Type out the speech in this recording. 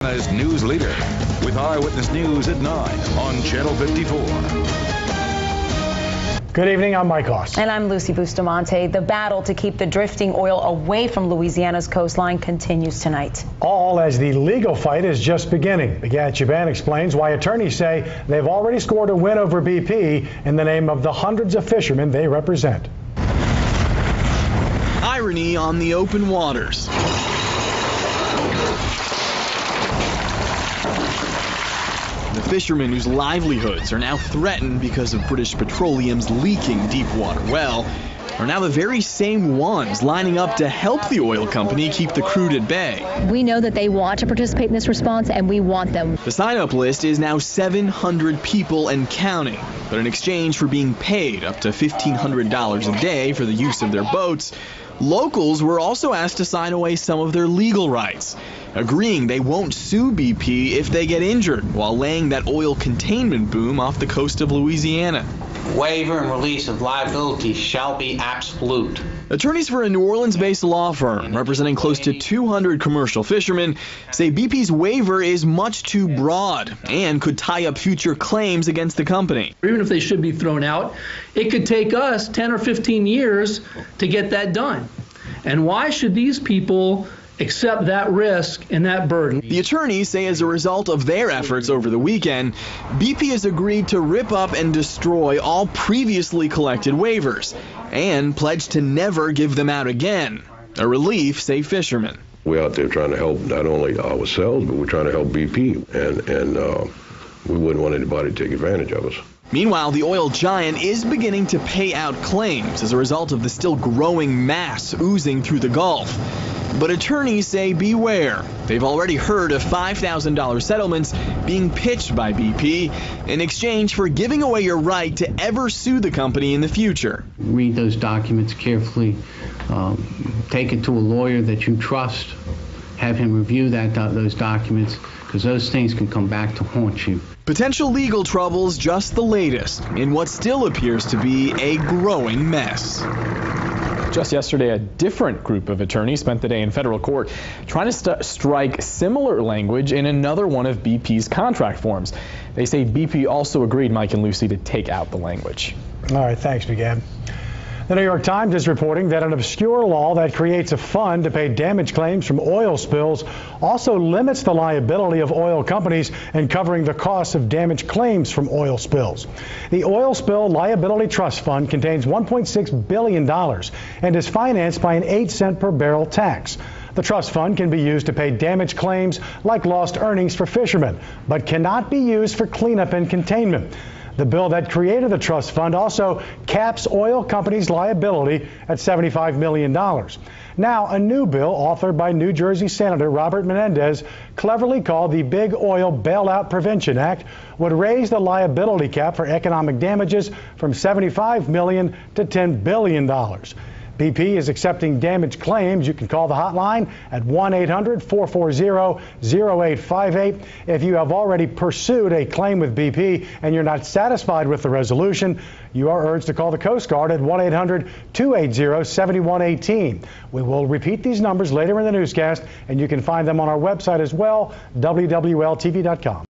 As news leader with Eyewitness News at 9 on Channel 54. Good evening, I'm Mike Hoss. And I'm Lucy Bustamante. The battle to keep the drifting oil away from Louisiana's coastline continues tonight. All as the legal fight is just beginning. Begad Shaban explains why attorneys say they've already scored a win over BP in the name of the hundreds of fishermen they represent. Irony on the open waters. The fishermen whose livelihoods are now threatened because of British Petroleum's leaking deepwater well are now the very same ones lining up to help the oil company keep the crude at bay. We know that they want to participate in this response, and we want them. The sign-up list is now 700 people and counting, but in exchange for being paid up to $1,500 a day for the use of their boats, locals were also asked to sign away some of their legal rights, agreeing they won't sue BP if they get injured while laying that oil containment boom off the coast of Louisiana. Waiver and release of liability shall be absolute. Attorneys for a New Orleans-based law firm representing close to 200 commercial fishermen say BP's waiver is much too broad and could tie up future claims against the company. Even if they should be thrown out, it could take us 10 or 15 years to get that done. And why should these people accept that risk and that burden? The attorneys say as a result of their efforts over the weekend, BP has agreed to rip up and destroy all previously collected waivers and pledged to never give them out again. A relief, say fishermen. We're out there trying to help not only ourselves, but we're trying to help BP, and we wouldn't want anybody to take advantage of us. Meanwhile, the oil giant is beginning to pay out claims as a result of the still growing mass oozing through the Gulf. But attorneys say beware. They've already heard of $5,000 settlements being pitched by BP in exchange for giving away your right to ever sue the company in the future. Read those documents carefully. Take it to a lawyer that you trust. Have him review those documents, because those things can come back to haunt you. Potential legal troubles just the latest in what still appears to be a growing mess. Just yesterday, a different group of attorneys spent the day in federal court trying to strike similar language in another one of BP's contract forms. They say BP also agreed, Mike and Lucy, to take out the language. All right, thanks, Begad. The New York Times is reporting that an obscure law that creates a fund to pay damage claims from oil spills also limits the liability of oil companies in covering the costs of damage claims from oil spills. The Oil Spill Liability Trust Fund contains $1.6 billion and is financed by an 8-cent per barrel tax. The trust fund can be used to pay damage claims like lost earnings for fishermen, but cannot be used for cleanup and containment. The bill that created the trust fund also caps oil companies' liability at $75 million. Now, a new bill authored by New Jersey Senator Robert Menendez, cleverly called the Big Oil Bailout Prevention Act, would raise the liability cap for economic damages from $75 million to $10 billion. BP is accepting damage claims. You can call the hotline at 1-800-440-0858. If you have already pursued a claim with BP and you're not satisfied with the resolution, you are urged to call the Coast Guard at 1-800-280-7118. We will repeat these numbers later in the newscast, and you can find them on our website as well, WWLTV.com.